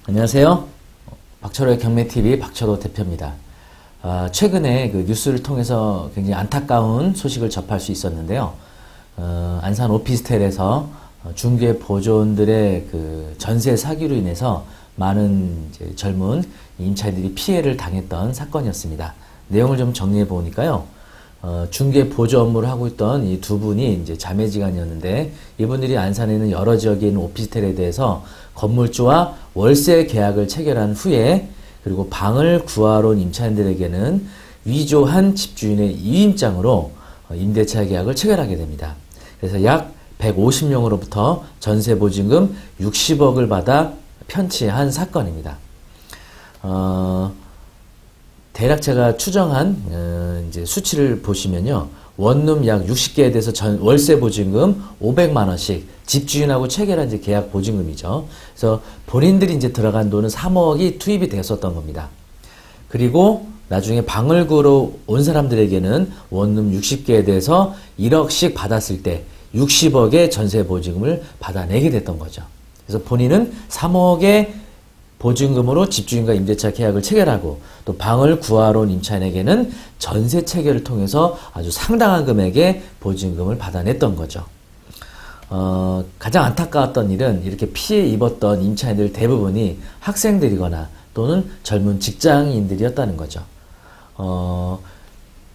안녕하세요. 박철호의 경매TV 박철호 대표입니다. 최근에 그 뉴스를 통해서 굉장히 안타까운 소식을 접할 수 있었는데요. 안산 오피스텔에서 중개 보조원들의 그 전세 사기로 인해서 많은 이제 젊은 임차인들이 피해를 당했던 사건이었습니다. 내용을 좀 정리해 보니까요. 중개 보조 업무를 하고 있던 이 두 분이 이제 자매지간이었는데, 이분들이 안산에 있는 여러 지역에 있는 오피스텔에 대해서 건물주와 월세 계약을 체결한 후에, 그리고 방을 구하러 온 임차인들에게는 위조한 집주인의 이임장으로 임대차 계약을 체결하게 됩니다. 그래서 약 150명으로부터 전세 보증금 60억을 받아 편취한 사건입니다. 대략 제가 추정한 이제 수치를 보시면요, 원룸 약 60개에 대해서 월세 보증금 500만 원씩 집주인하고 체결한 이제 계약 보증금이죠. 그래서 본인들이 이제 들어간 돈은 3억이 투입이 됐었던 겁니다. 그리고 나중에 방을 구러 온 사람들에게는 원룸 60개에 대해서 1억씩 받았을 때 60억의 전세 보증금을 받아내게 됐던 거죠. 그래서 본인은 3억의 보증금으로 집주인과 임대차 계약을 체결하고, 또 방을 구하러 온 임차인에게는 전세 체결을 통해서 아주 상당한 금액의 보증금을 받아냈던 거죠. 가장 안타까웠던 일은 이렇게 피해 입었던 임차인들 대부분이 학생들이거나 또는 젊은 직장인들이었다는 거죠.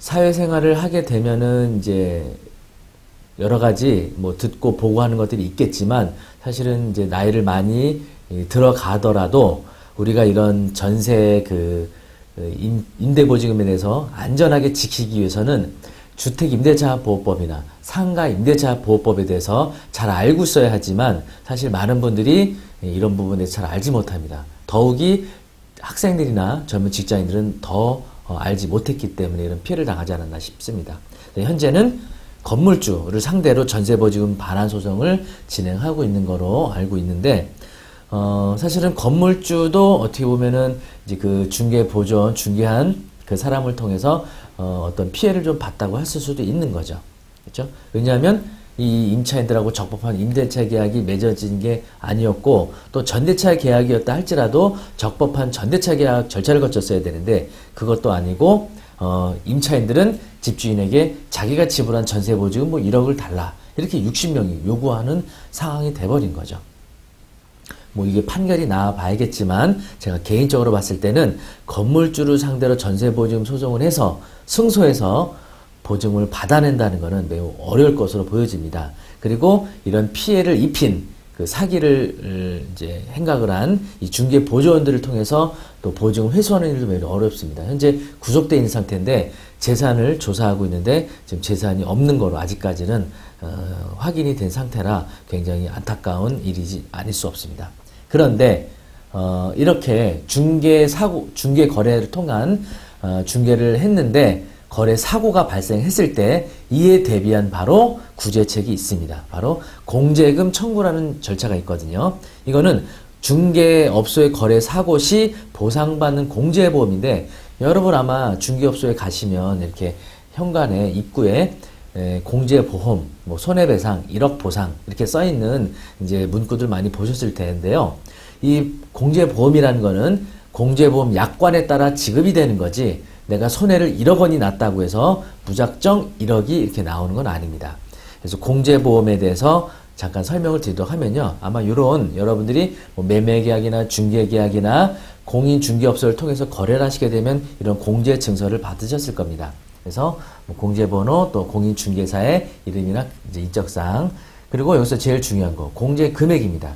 사회생활을 하게 되면은 이제 여러 가지 뭐 듣고 보고 하는 것들이 있겠지만, 사실은 이제 나이를 많이 들어가더라도 우리가 이런 전세 임대보증금에 대해서 안전하게 지키기 위해서는 주택임대차보호법이나 상가임대차보호법에 대해서 잘 알고 있어야 하지만, 사실 많은 분들이 이런 부분에 대해서 잘 알지 못합니다. 더욱이 학생들이나 젊은 직장인들은 더 알지 못했기 때문에 이런 피해를 당하지 않았나 싶습니다. 현재는 건물주를 상대로 전세보증금 반환 소송을 진행하고 있는 거로 알고 있는데, 사실은 건물주도 어떻게 보면은 이제 그 중개보조원, 중개한 그 사람을 통해서 어떤 피해를 좀 봤다고 했을 수도 있는 거죠. 그렇죠? 왜냐하면 이 임차인들하고 적법한 임대차 계약이 맺어진 게 아니었고, 또 전대차 계약이었다 할지라도 적법한 전대차 계약 절차를 거쳤어야 되는데 그것도 아니고, 임차인들은 집주인에게 자기가 지불한 전세 보증금 뭐 1억을 달라, 이렇게 60명이 요구하는 상황이 돼버린 거죠. 뭐 이게 판결이 나와 봐야겠지만, 제가 개인적으로 봤을 때는 건물주를 상대로 전세보증금 소송을 해서 승소해서 보증금을 받아낸다는 것은 매우 어려울 것으로 보여집니다. 그리고 이런 피해를 입힌 그 사기를 이제 행각을 한 이 중개 보조원들을 통해서 또 보증을 회수하는 일도 매우 어렵습니다. 현재 구속되어 있는 상태인데 재산을 조사하고 있는데 지금 재산이 없는 거로 아직까지는 확인이 된 상태라 굉장히 안타까운 일이지 아닐 수 없습니다. 그런데 이렇게 중개 거래를 통한 중개를 했는데 거래 사고가 발생했을 때 이에 대비한 바로 구제책이 있습니다. 바로 공제금 청구라는 절차가 있거든요. 이거는 중개업소의 거래 사고 시 보상받는 공제보험인데, 여러분 아마 중개업소에 가시면 이렇게 현관에 입구에 공제보험, 뭐 손해배상, 1억 보상 이렇게 써있는 이제 문구들 많이 보셨을 텐데요. 이 공제보험이라는 거는 공제보험 약관에 따라 지급이 되는 거지, 내가 손해를 1억 원이 났다고 해서 무작정 1억이 이렇게 나오는 건 아닙니다. 그래서 공제보험에 대해서 잠깐 설명을 드리도록 하면요, 아마 이런 여러분들이 뭐 매매계약이나 중개계약이나 공인중개업소를 통해서 거래를 하시게 되면 이런 공제증서를 받으셨을 겁니다. 그래서 뭐 공제번호, 또 공인중개사의 이름이나 이제 인적사항, 그리고 여기서 제일 중요한 거 공제금액입니다.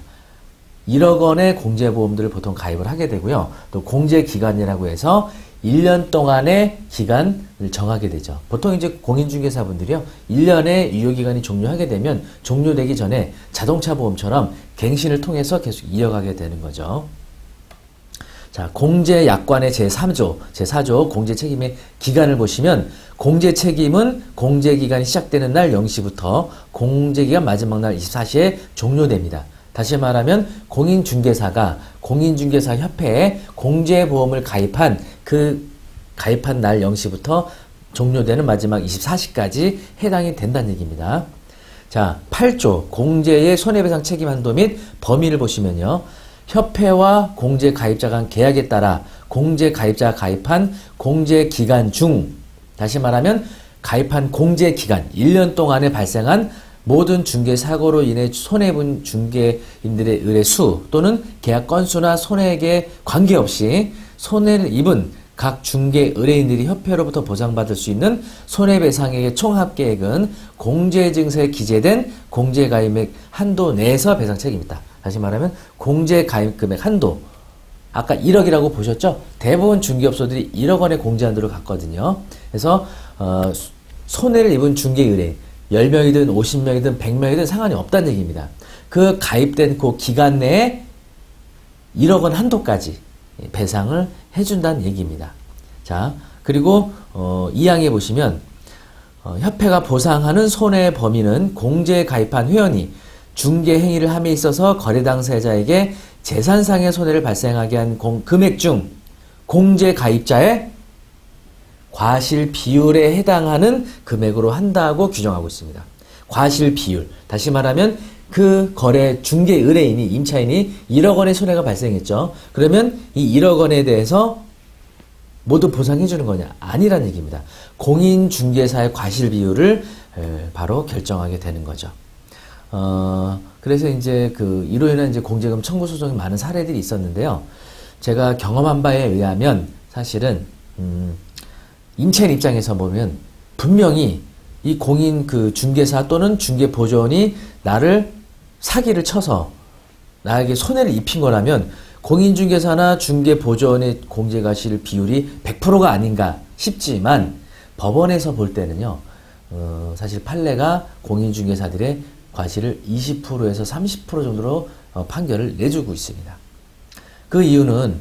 1억 원의 공제보험들을 보통 가입을 하게 되고요. 또 공제기간이라고 해서 1년 동안의 기간을 정하게 되죠. 보통 이제 공인중개사분들이요, 1년의 유효기간이 종료하게 되면 종료되기 전에 자동차 보험처럼 갱신을 통해서 계속 이어가게 되는 거죠. 자, 공제약관의 제4조 공제책임의 기간을 보시면, 공제책임은 공제기간이 시작되는 날 0시부터 공제기간 마지막 날 24시에 종료됩니다. 다시 말하면 공인중개사가 공인중개사협회에 공제보험을 가입한 날 0시부터 종료되는 마지막 24시까지 해당이 된다는 얘기입니다. 자, 8조 공제의 손해배상 책임 한도 및 범위를 보시면요, 협회와 공제 가입자 간 계약에 따라 공제 가입자가 가입한 공제 기간 중, 다시 말하면 가입한 공제 기간 1년 동안에 발생한 모든 중개 사고로 인해 손해본 중개인들의 의뢰 수 또는 계약 건수나 손해액에 관계없이 손해를 입은 각 중개 의뢰인들이 협회로부터 보상받을 수 있는 손해배상액의 총합계액은 공제증서에 기재된 공제가입액 한도 내에서 배상 책임이다. 다시 말하면 공제가입금액 한도, 아까 1억이라고 보셨죠? 대부분 중개업소들이 1억 원의 공제 한도를 갖거든요. 그래서 손해를 입은 중개 의뢰인 10명이든 50명이든 100명이든 상관이 없다는 얘기입니다. 그 가입된 그 기간 내에 1억 원 한도까지 배상을 해준다는 얘기입니다. 자, 그리고 2항에 보시면 협회가 보상하는 손해의 범위는 공제에 가입한 회원이 중개 행위를 함에 있어서 거래 당사자에게 재산상의 손해를 발생하게 한 금액 중 공제 가입자의 과실 비율에 해당하는 금액으로 한다고 규정하고 있습니다. 과실 비율. 다시 말하면 그 거래 중개 의뢰인이, 임차인이 1억 원의 손해가 발생했죠. 그러면 이 1억 원에 대해서 모두 보상해 주는 거냐? 아니란 얘기입니다. 공인중개사의 과실 비율을 바로 결정하게 되는 거죠. 그래서 이제 이로 인한 이제 공제금 청구 소송이 많은 사례들이 있었는데요. 제가 경험한 바에 의하면 사실은 임차인 입장에서 보면 분명히 이 공인 중개사 또는 중개보조원이 나를 사기를 쳐서 나에게 손해를 입힌 거라면 공인중개사나 중개보조원의 공제과실 비율이 100%가 아닌가 싶지만 법원에서 볼 때는요, 사실 판례가 공인중개사들의 과실을 20%에서 30% 정도로 판결을 내주고 있습니다. 그 이유는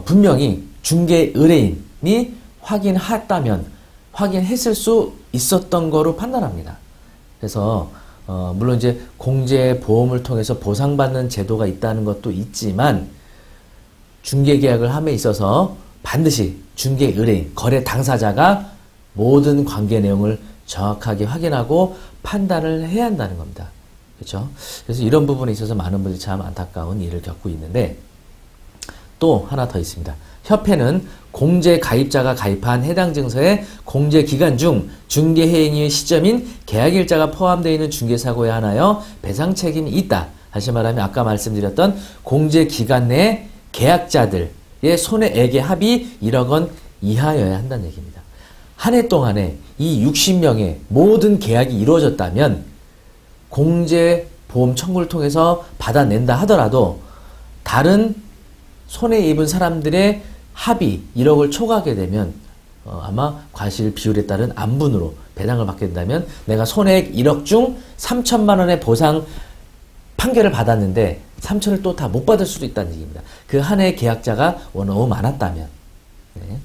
분명히 중개 의뢰인이 확인했을 수 있었던 거로 판단합니다. 그래서 물론 이제 공제 보험을 통해서 보상받는 제도가 있다는 것도 있지만 중개 계약을 함에 있어서 반드시 중개 의뢰인, 거래 당사자가 모든 관계 내용을 정확하게 확인하고 판단을 해야 한다는 겁니다. 그렇죠? 그래서 이런 부분에 있어서 많은 분들이 참 안타까운 일을 겪고 있는데, 또 하나 더 있습니다. 협회는 공제 가입자가 가입한 해당 증서의 공제 기간 중 중개 행위의 시점인 계약일자가 포함되어 있는 중개사고에 한하여 배상 책임이 있다. 다시 말하면 아까 말씀드렸던 공제 기간 내에 계약자들의 손해액의 합이 1억 원 이하여야 한다는 얘기입니다. 한 해 동안에 이 60명의 모든 계약이 이루어졌다면 공제보험 청구를 통해서 받아낸다 하더라도 다른 손해 입은 사람들의 합이 1억을 초과하게 되면 아마 과실 비율에 따른 안분으로 배당을 받게 된다면 내가 손해액 1억 중 3천만 원의 보상 판결을 받았는데 3천을 또 다 못 받을 수도 있다는 얘기입니다. 그 한 해 계약자가 너무 많았다면. 네.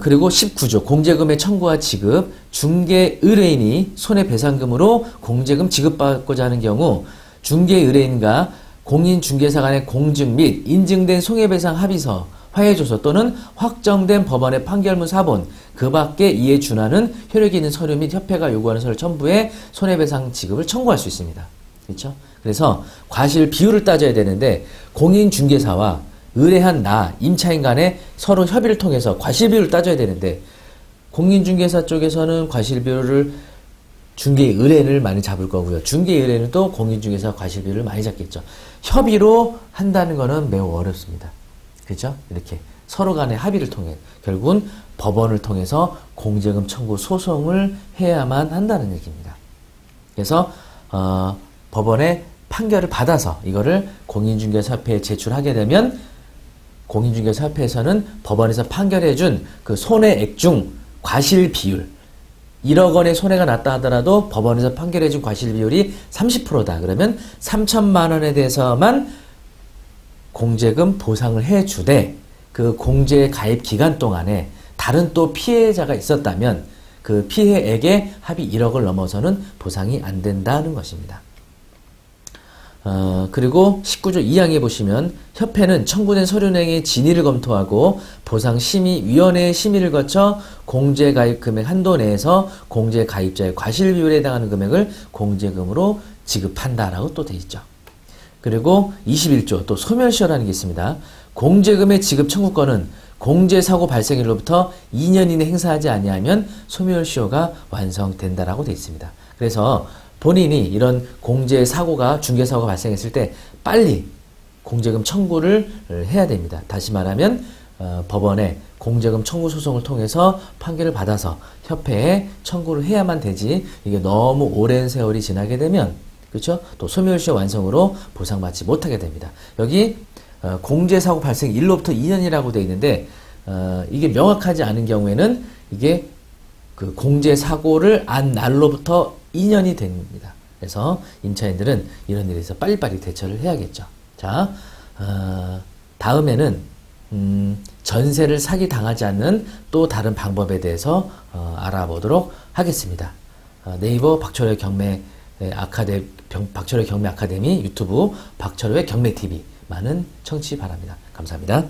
그리고 19조 공제금의 청구와 지급, 중개 의뢰인이 손해배상금으로 공제금 지급받고자 하는 경우 중개 의뢰인과 공인중개사 간의 공증 및 인증된 손해배상 합의서, 화해조서 또는 확정된 법원의 판결문 사본, 그 밖에 이에 준하는 효력이 있는 서류 및 협회가 요구하는 서류 첨부에 손해배상 지급을 청구할 수 있습니다. 그렇죠? 그래서 과실 비율을 따져야 되는데 공인중개사와 의뢰한 임차인 간에 서로 협의를 통해서 과실 비율을 따져야 되는데 공인중개사 쪽에서는 과실 비율을 중개 의뢰인을 많이 잡을 거고요. 중개 의뢰인은 또 공인중개사 과실 비율을 많이 잡겠죠. 협의로 한다는 것은 매우 어렵습니다. 그렇죠? 이렇게 서로 간의 합의를 통해 결국은 법원을 통해서 공제금 청구 소송을 해야만 한다는 얘기입니다. 그래서 법원의 판결을 받아서 이거를 공인중개사협회에 제출하게 되면 공인중개사협회에서는 법원에서 판결해준 그 손해액 중 과실 비율 1억 원의 손해가 났다 하더라도 법원에서 판결해준 과실 비율이 30%다. 그러면 3천만 원에 대해서만 공제금 보상을 해주되 그 공제 가입 기간 동안에 다른 또 피해자가 있었다면 그 피해액의 합이 1억을 넘어서는 보상이 안 된다는 것입니다. 그리고 19조 2항에 보시면 협회는 청구된 서류 내용의 진위를 검토하고 보상심의위원회의 심의를 거쳐 공제가입 금액 한도 내에서 공제가입자의 과실 비율에 해당하는 금액을 공제금으로 지급한다라고 또 돼 있죠. 그리고 21조 또 소멸시효라는 게 있습니다. 공제금의 지급 청구권은 공제사고 발생일로부터 2년 이내 행사하지 아니하면 소멸시효가 완성된다라고 되어 있습니다. 그래서 본인이 이런 공제사고가 중개사고가 발생했을 때 빨리 공제금 청구를 해야 됩니다. 다시 말하면 법원에 공제금 청구 소송을 통해서 판결을 받아서 협회에 청구를 해야만 되지, 이게 너무 오랜 세월이 지나게 되면, 그렇죠? 또 소멸시효 완성으로 보상받지 못하게 됩니다. 여기 공제사고 발생 일로부터 2년이라고 되어 있는데 이게 명확하지 않은 경우에는 이게 그 공제사고를 안 날로부터 2년이 됩니다. 그래서 임차인들은 이런 일에 대해서 빨리빨리 대처를 해야겠죠. 자, 다음에는 전세를 사기 당하지 않는 또 다른 방법에 대해서 알아보도록 하겠습니다. 네이버 박철호의 경매 아카데미 유튜브 박철호의 경매TV 많은 청취 바랍니다. 감사합니다.